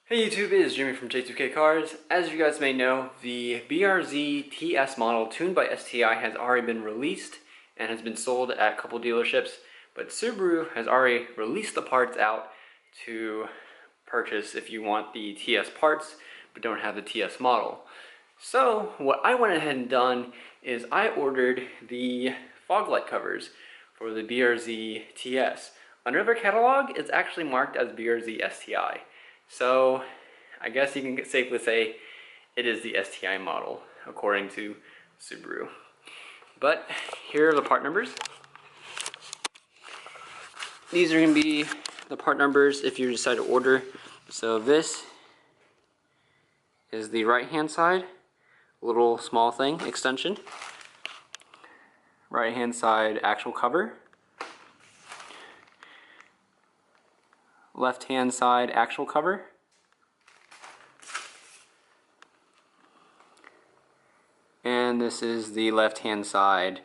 Hey YouTube, it is Jimmy from J2K Cars. As you guys may know, the BRZ TS model tuned by STI has already been released and has been sold at a couple dealerships, but Subaru has already released the parts out to purchase if you want the TS parts but don't have the TS model. So what I went ahead and done is I ordered the fog light covers for the BRZ TS. Under their catalog, it's actually marked as BRZ STI. So I guess you can safely say it is the STI model according to Subaru. But here are the part numbers. These are going to be the part numbers if you decide to order. So this is the right hand side, little small thing, extension. Right hand side actual cover. Left hand side actual cover. And this is the left hand side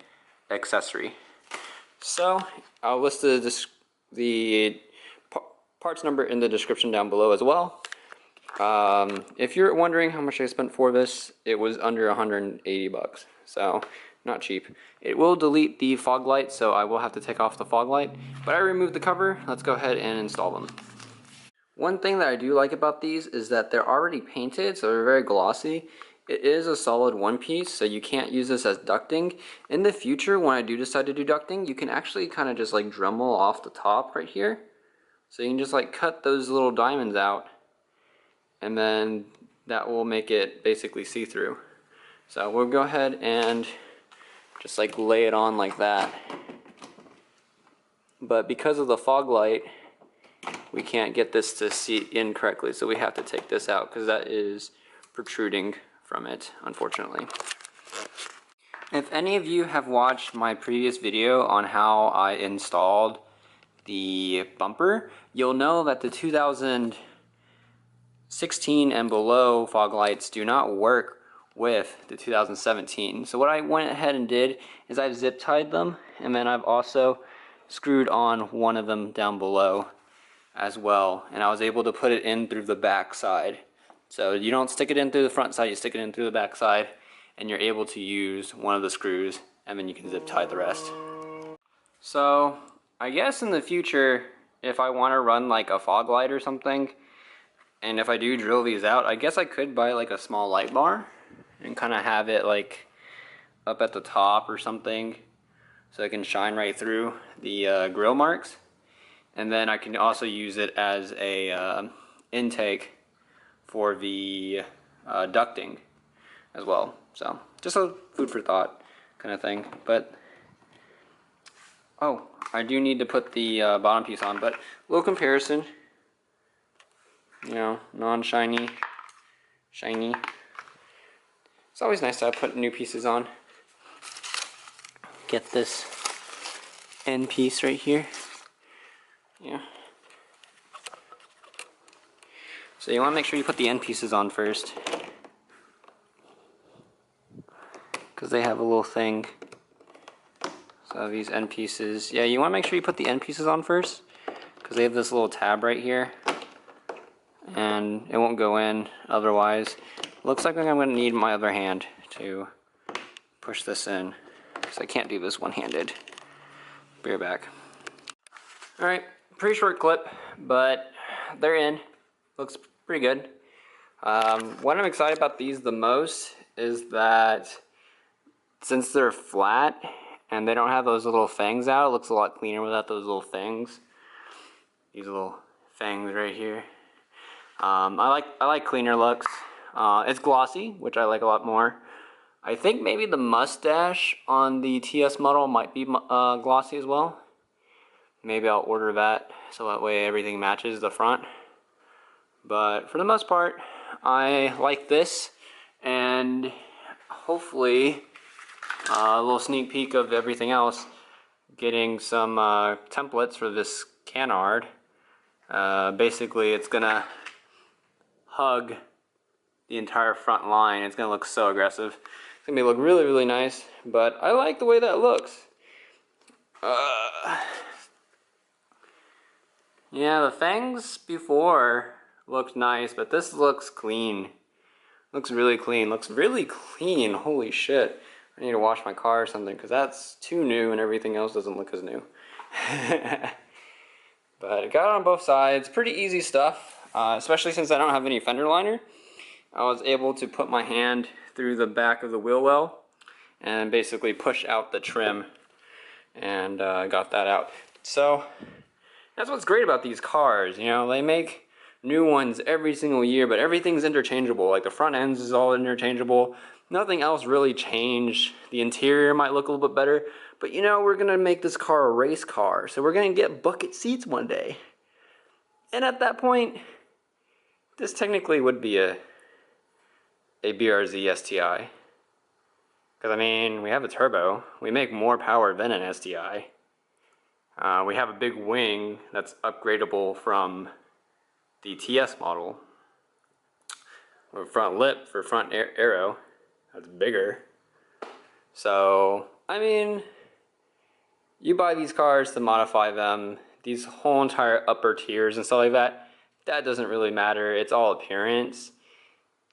accessory. So I'll list the parts number in the description down below as well. If you're wondering how much I spent for this, it was under 180 bucks, so not cheap. It will delete the fog light, so I will have to take off the fog light, but I removed the cover. Let's go ahead and install them. One thing that I do like about these is that they're already painted, so they're very glossy. It is a solid one piece, so you can't use this as ducting. In the future, when I do decide to do ducting, you can actually kind of just like Dremel off the top right here. So you can just like cut those little diamonds out, and then that will make it basically see-through. So we'll go ahead and just like lay it on like that. But because of the fog light, we can't get this to see in correctly, so we have to take this out because that is protruding from it, unfortunately. If any of you have watched my previous video on how I installed the bumper, you'll know that the 2016 and below fog lights do not work with the 2017. So what I went ahead and did is I've zip tied them, and then I've also screwed on one of them down below as well, and I was able to put it in through the back side. So you don't stick it in through the front side, you stick it in through the back side, and you're able to use one of the screws, and then you can zip tie the rest. So I guess in the future, if I want to run like a fog light or something, and if I do drill these out, I guess I could buy like a small light bar and kind of have it like up at the top or something so it can shine right through the grill marks. And then I can also use it as a intake for the ducting as well. So just a food for thought kind of thing. But oh, I do need to put the bottom piece on, but a little comparison. You know, non-shiny, shiny. It's always nice to put new pieces on. Get this end piece right here. Yeah. So you want to make sure you put the end pieces on first, because they have a little thing. So these end pieces, yeah, you want to make sure you put the end pieces on first, because they have this little tab right here, and it won't go in otherwise. Looks like I'm going to need my other hand to push this in, because I can't do this one-handed. Be right back. Alright. Pretty short clip, but they're in. Looks pretty good. What I'm excited about these the most is that since they're flat and they don't have those little fangs out, it looks a lot cleaner without those little fangs. These little fangs right here. I like cleaner looks. It's glossy, which I like a lot more. I think maybe the mustache on the TS model might be glossy as well. Maybe I'll order that so that way everything matches the front. But for the most part, I like this, and hopefully a little sneak peek of everything else, getting some templates for this canard. Basically it's gonna hug the entire front line. It's gonna look so aggressive. It's gonna look really, really nice, but I like the way that looks. Yeah, the fangs before looked nice, but this looks clean. Looks really clean. Looks really clean. Holy shit. I need to wash my car or something because that's too new and everything else doesn't look as new. But it got on both sides. Pretty easy stuff, especially since I don't have any fender liner. I was able to put my hand through the back of the wheel well and basically push out the trim and got that out. So that's what's great about these cars. You know, they make new ones every single year, but everything's interchangeable. Like the front ends is all interchangeable. Nothing else really changed. The interior might look a little bit better, but you know, we're gonna make this car a race car, so we're gonna get bucket seats one day. And at that point, this technically would be a BRZ STI. Because I mean, we have a turbo. We make more power than an STI. We have a big wing that's upgradable from the TS model. Or front lip for front aero. That's bigger. So, I mean, you buy these cars to modify them. These whole entire upper tiers and stuff like that, that doesn't really matter. It's all appearance.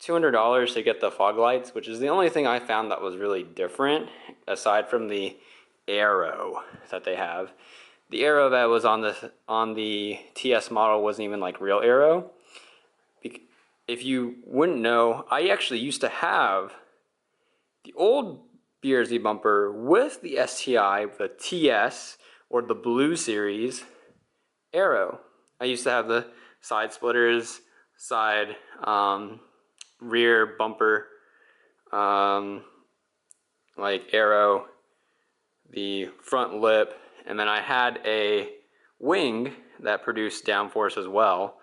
$200 to get the fog lights, which is the only thing I found that was really different, aside from the aero that they have. The aero that was on the TS model wasn't even like real aero. If you wouldn't know, I actually used to have the old BRZ bumper with the STI, the TS, or the Blue Series aero. I used to have the side splitters, side rear bumper, like aero, the front lip, and then I had a wing that produced downforce as well,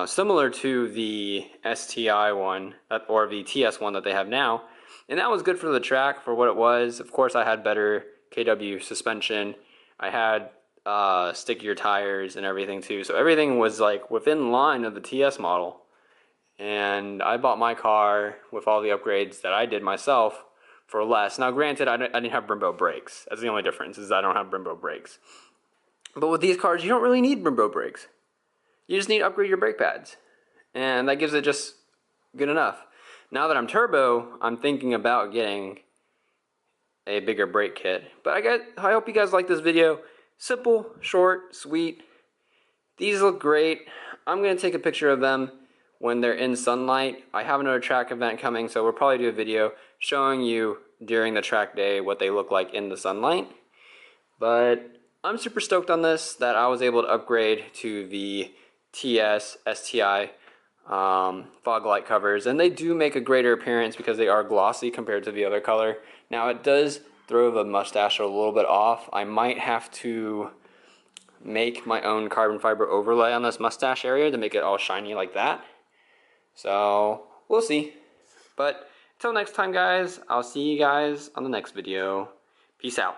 similar to the STI one, or the TS one that they have now, and that was good for the track for what it was. Of course, I had better KW suspension. I had stickier tires and everything too, so everything was like within line of the TS model. And I bought my car with all the upgrades that I did myself for less. Now granted, I didn't have Brembo brakes. That's the only difference, is I don't have Brembo brakes. But with these cars, you don't really need Brembo brakes. You just need to upgrade your brake pads. And that gives it just good enough. Now that I'm turbo, I'm thinking about getting a bigger brake kit. But I hope you guys like this video. Simple, short, sweet. These look great. I'm going to take a picture of them when they're in sunlight. I have another track event coming, so we'll probably do a video showing you during the track day what they look like in the sunlight. But I'm super stoked on this, that I was able to upgrade to the TS STI fog light covers, and they do make a greater appearance because they are glossy compared to the other color. Now it does throw the mustache a little bit off. I might have to make my own carbon fiber overlay on this mustache area to make it all shiny like that. So, we'll see. But until next time, guys, I'll see you guys on the next video. Peace out.